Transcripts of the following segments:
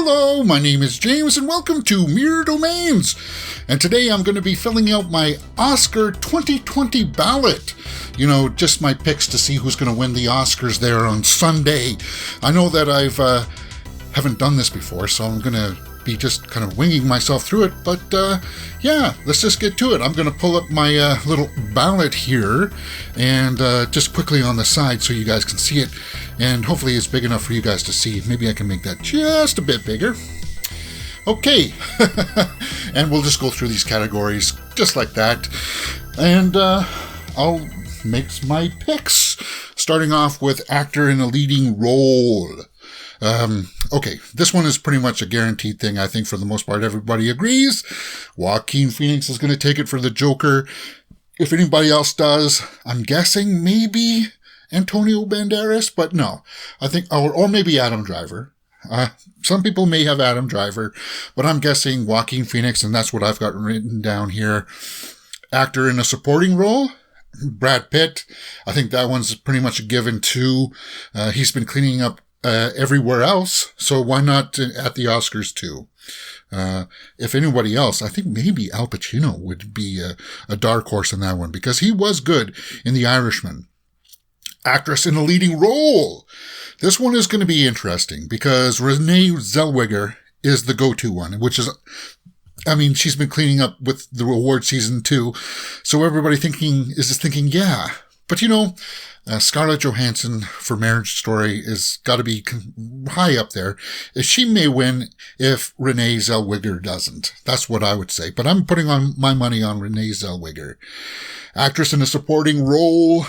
Hello, my name is James and welcome to Mirror Domains. And today I'm going to be filling out my Oscar 2020 ballot. You know, just my picks to see who's going to win the Oscars there on Sunday. I know that haven't done this before, so I'm going to be just kind of winging myself through it. But yeah, let's just get to it. I'm going to pull up my little ballot here and just quickly on the side so you guys can see it. And hopefully it's big enough for you guys to see. Maybe I can make that just a bit bigger. Okay, and we'll just go through these categories just like that. And I'll make my picks, starting off with actor in a leading role. Okay, this one is pretty much a guaranteed thing. I think for the most part, everybody agrees. Joaquin Phoenix is going to take it for the Joker. If anybody else does, I'm guessing maybe Antonio Banderas, but no. I think, or maybe Adam Driver. Some people may have Adam Driver, but I'm guessing Joaquin Phoenix, and that's what I've got written down here. Actor in a supporting role, Brad Pitt. I think that one's pretty much a given too. He's been cleaning up everywhere else, so why not at the Oscars too? If anybody else, I think maybe Al Pacino would be a dark horse in that one, because he was good in The Irishman. Actress in a leading role. This one is going to be interesting because Renee Zellweger is the go-to one, which is, I mean, she's been cleaning up with the award season too. So everybody is thinking, yeah. But you know, Scarlett Johansson for Marriage Story is got to be high up there. She may win if Renee Zellweger doesn't. That's what I would say. But I'm putting on my money on Renee Zellweger. Actress in a supporting role.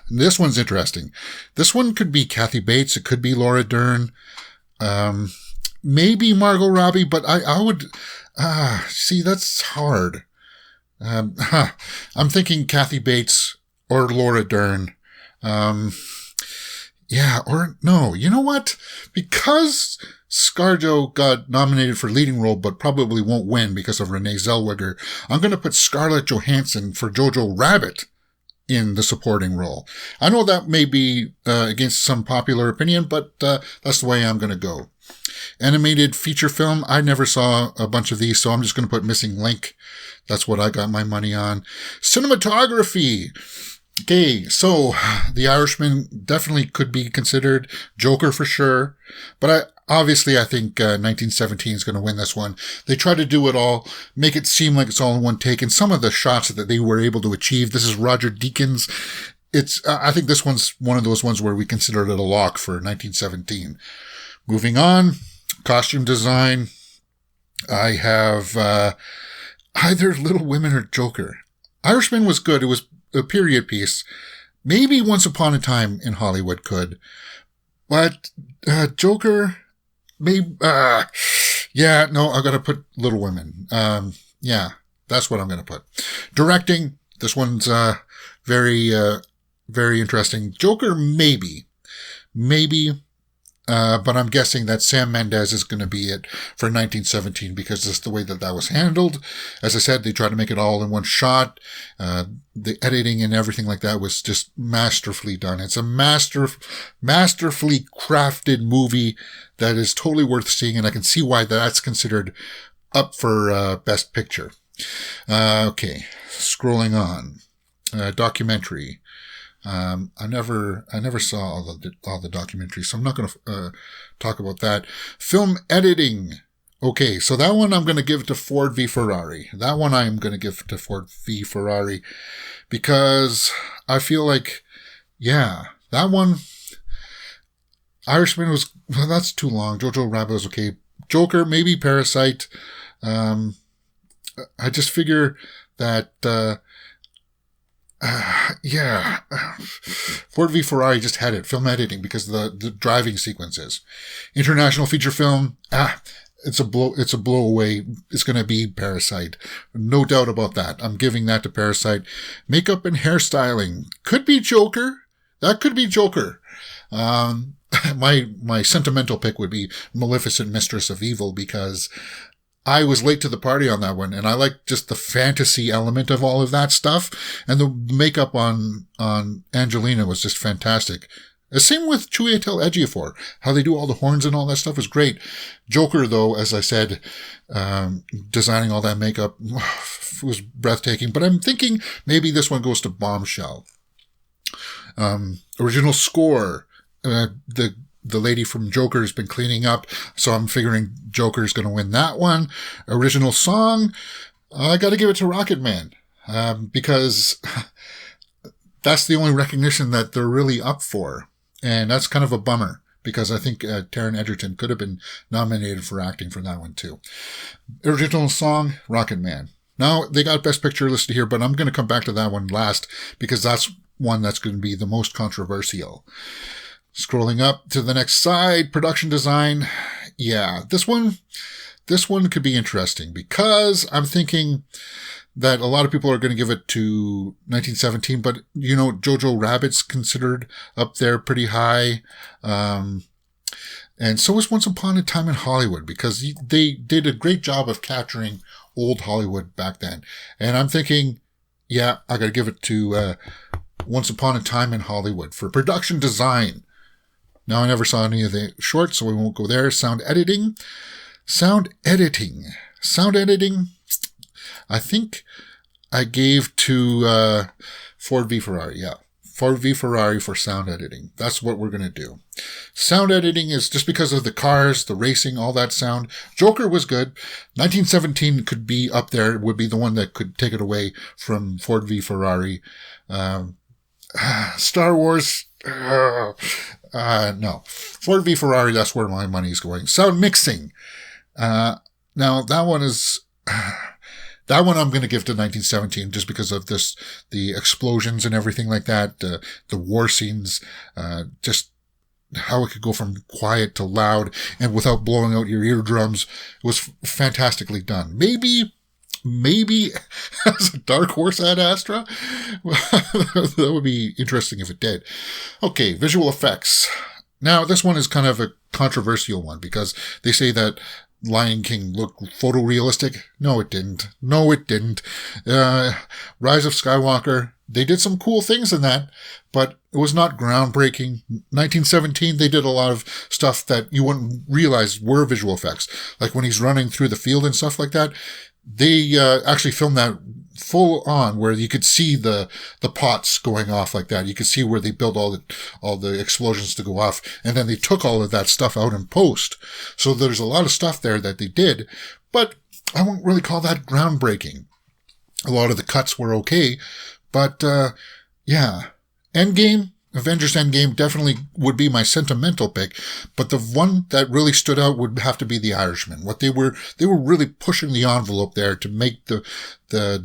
This one's interesting. This one could be Kathy Bates. It could be Laura Dern. Maybe Margot Robbie, but I would, see, that's hard. I'm thinking Kathy Bates or Laura Dern. Yeah, or no, you know what? Because ScarJo got nominated for leading role, but probably won't win because of Renee Zellweger, I'm going to put Scarlett Johansson for Jojo Rabbit in the supporting role. I know that may be against some popular opinion, but that's the way I'm going to go. Animated feature film. I never saw a bunch of these, so I'm just going to put Missing Link. That's what I got my money on. Cinematography. Okay, so The Irishman definitely could be considered. Joker for sure. But I think 1917 is going to win this one. They try to do it all, make it seem like it's all in one take. And some of the shots that they were able to achieve, this is Roger Deakins. I think this one's one of those ones where we consider it a lock for 1917. Moving on, costume design. I have either Little Women or Joker. Irishman was good. It was a period piece. Maybe Once Upon a Time in Hollywood could. But Joker, maybe, yeah, no, I gotta put Little Women. Yeah, that's what I'm gonna put. Directing, this one's very interesting. Joker, maybe, but I'm guessing that Sam Mendes is going to be it for 1917 because that's the way that was handled. As I said, they tried to make it all in one shot. The editing and everything like that was just masterfully done. It's a masterfully crafted movie that is totally worth seeing, and I can see why that's considered up for Best Picture. Okay, scrolling on. Documentary. I never saw all the documentaries, so I'm not going to talk about that. Film editing. Okay, so that one I'm going to give to Ford v Ferrari. That one I'm going to give to Ford v Ferrari because I feel like, yeah, that one. Irishman was, well, that's too long. Jojo Rabbit was okay. Joker, maybe Parasite. I just figure that. Yeah, Ford v Ferrari just had it. Film editing because of the driving sequences. International feature film. It's a blow away. It's going to be Parasite. No doubt about that. I'm giving that to Parasite. Makeup and hairstyling could be Joker. That could be Joker. My sentimental pick would be Maleficent, Mistress of Evil, because I was late to the party on that one, and I like just the fantasy element of all of that stuff. And the makeup on Angelina was just fantastic. Same with Chiwetel Ejiofor. How they do all the horns and all that stuff is great. Joker, though, as I said, designing all that makeup was breathtaking. But I'm thinking maybe this one goes to Bombshell. Original score. The lady from Joker has been cleaning up, so I'm figuring Joker's going to win that one. Original song, I got to give it to Rocket Man, because that's the only recognition that they're really up for. And that's kind of a bummer, because I think Taron Egerton could have been nominated for acting for that one too. Original song, Rocket Man. Now, they got Best Picture listed here, but I'm going to come back to that one last, because that's one that's going to be the most controversial. Scrolling up to the next side, production design. Yeah, this one could be interesting, because I'm thinking that a lot of people are going to give it to 1917, but, Jojo Rabbit's considered up there pretty high. And so is Once Upon a Time in Hollywood, because they did a great job of capturing old Hollywood back then. And I'm thinking, yeah, I got to give it to Once Upon a Time in Hollywood for production design. Now, I never saw any of the shorts, so we won't go there. Sound editing, I think I gave to Ford v Ferrari. Yeah, Ford v Ferrari for sound editing. That's what we're going to do. Sound editing is just because of the cars, the racing, all that sound. Joker was good. 1917 could be up there. It would be the one that could take it away from Ford v Ferrari. Star Wars... no. Ford v Ferrari, that's where my money is going. Sound mixing. Now, that one is... That one I'm going to give to 1917 just because of the explosions and everything like that, the war scenes, just how it could go from quiet to loud and without blowing out your eardrums. It was fantastically done. Maybe as a dark horse Ad Astra, that would be interesting if it did. Okay, visual effects. Now, this one is kind of a controversial one because they say that Lion King looked photorealistic. No, it didn't. Rise of Skywalker, they did some cool things in that, but it was not groundbreaking. 1917, they did a lot of stuff that you wouldn't realize were visual effects. Like when he's running through the field and stuff like that. They actually filmed that full on where you could see the pots going off like that. You could see where they built all the explosions to go off. And then they took all of that stuff out in post. So there's a lot of stuff there that they did, but I won't really call that groundbreaking. A lot of the cuts were okay, but, yeah. Avengers Endgame definitely would be my sentimental pick, but the one that really stood out would have to be The Irishman. What they were really pushing the envelope there to make the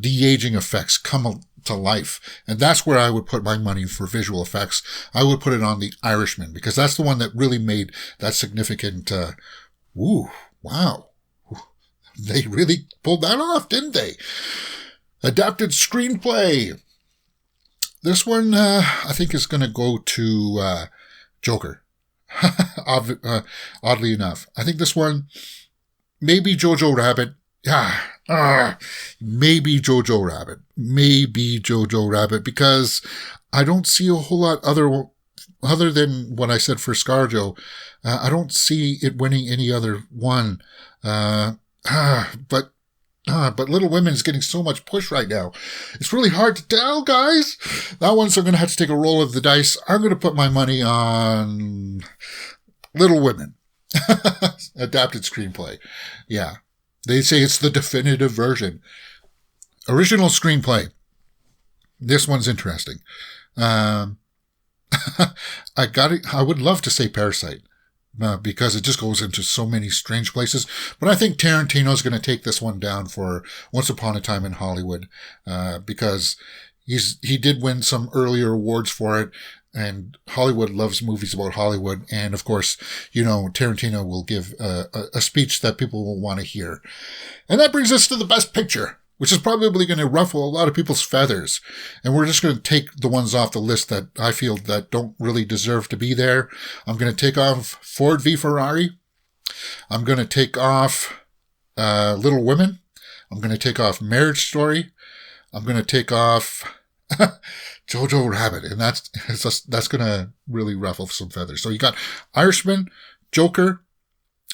de-aging effects come to life. And that's where I would put my money for visual effects. I would put it on The Irishman because that's the one that really made that significant, wow. They really pulled that off, didn't they? Adapted screenplay. This one, I think is going to go to Joker. Oddly enough. I think this one, maybe Jojo Rabbit. Maybe Jojo Rabbit, because I don't see a whole lot other than what I said for ScarJo. I don't see it winning any other one. But Little Women is getting so much push right now. It's really hard to tell, guys. That one's I'm going to have to take a roll of the dice. I'm going to put my money on Little Women. Adapted screenplay. Yeah. They say it's the definitive version. Original screenplay. This one's interesting. I would love to say Parasite. Because it just goes into so many strange places. But I think Tarantino's going to take this one down for Once Upon a Time in Hollywood, because he did win some earlier awards for it, and Hollywood loves movies about Hollywood. And of course, Tarantino will give a speech that people will want to hear. And that brings us to the Best Picture, which is probably going to ruffle a lot of people's feathers. And we're just going to take the ones off the list that I feel that don't really deserve to be there. I'm going to take off Ford v Ferrari. I'm going to take off Little Women. I'm going to take off Marriage Story. I'm going to take off Jojo Rabbit, and that's gonna really ruffle some feathers. So you got Irishman, Joker,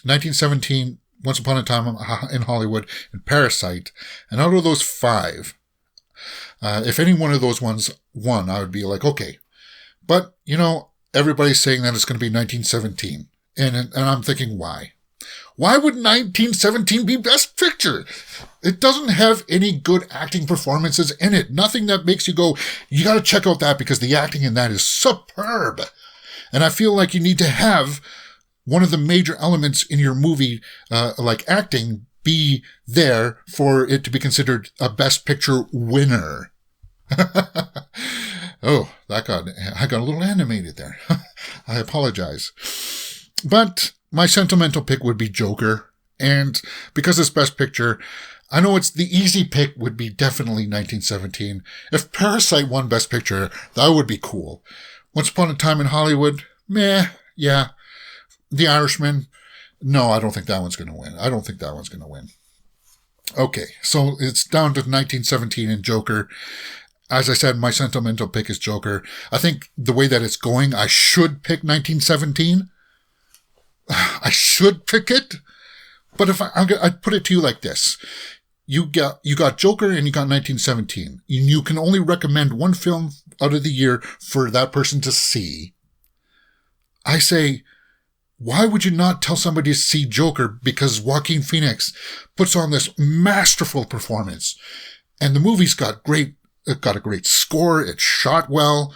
1917, Once Upon a Time in Hollywood, and Parasite. And out of those 5, if any one of those ones won, I would be like, okay. But, everybody's saying that it's going to be 1917. And I'm thinking, why? Why would 1917 be Best Picture? It doesn't have any good acting performances in it. Nothing that makes you go, you got to check out that because the acting in that is superb. And I feel like you need to have one of the major elements in your movie, like acting, be there for it to be considered a Best Picture winner. Oh, I got a little animated there. I apologize. But my sentimental pick would be Joker. And because it's Best Picture, I know it's the easy pick would be definitely 1917. If Parasite won Best Picture, that would be cool. Once Upon a Time in Hollywood, meh, yeah. The Irishman, no, I don't think that one's going to win. Okay, so it's down to 1917 and Joker. As I said, my sentimental pick is Joker. I think the way that it's going, I should pick 1917. I should pick it. But if I'd put it to you like this. You got Joker and you got 1917. And you can only recommend one film out of the year for that person to see. I say, why would you not tell somebody to see Joker? Because Joaquin Phoenix puts on this masterful performance. And the movie's got a great score. It's shot well.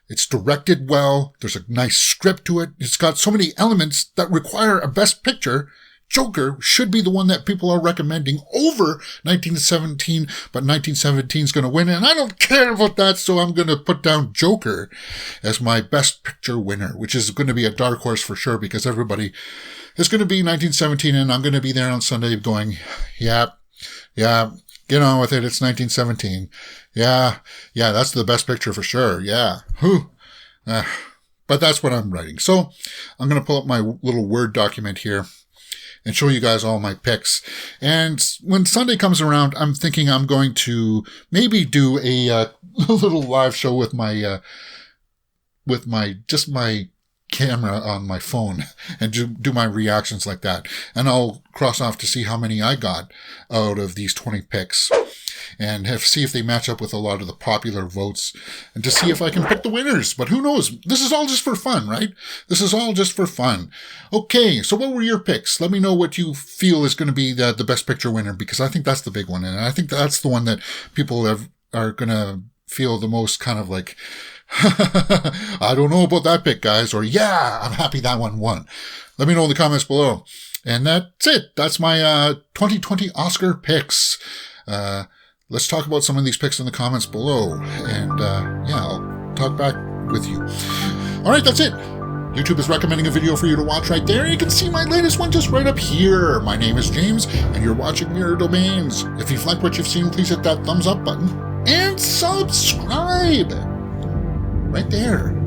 It's directed well. There's a nice script to it. It's got so many elements that require a Best Picture. Joker should be the one that people are recommending over 1917, but 1917 is going to win, and I don't care about that, so I'm going to put down Joker as my Best Picture winner, which is going to be a dark horse for sure, because everybody is going to be 1917, and I'm going to be there on Sunday going, yeah, get on with it, it's 1917. Yeah, that's the Best Picture for sure, yeah. But that's what I'm writing. So I'm going to pull up my little Word document here and show you guys all my picks. And when Sunday comes around, I'm thinking I'm going to maybe do a little live show with my camera on my phone and do my reactions like that. And I'll cross off to see how many I got out of these 20 picks and see if they match up with a lot of the popular votes and to see if I can pick the winners. But who knows? This is all just for fun, right? This is all just for fun. Okay, so what were your picks? Let me know what you feel is going to be the Best Picture winner, because I think that's the big one. And I think that's the one that people are going to feel the most kind of like, I don't know about that pick, guys, or yeah, I'm happy that one won. Let me know in the comments below. And that's it. That's my 2020 Oscar picks. Let's talk about some of these picks in the comments below. And I'll talk back with you. All right, that's it. YouTube is recommending a video for you to watch right there. You can see my latest one just right up here. My name is James, and you're watching Mirror Domains. If you've liked what you've seen, please hit that thumbs up button and subscribe. Right there.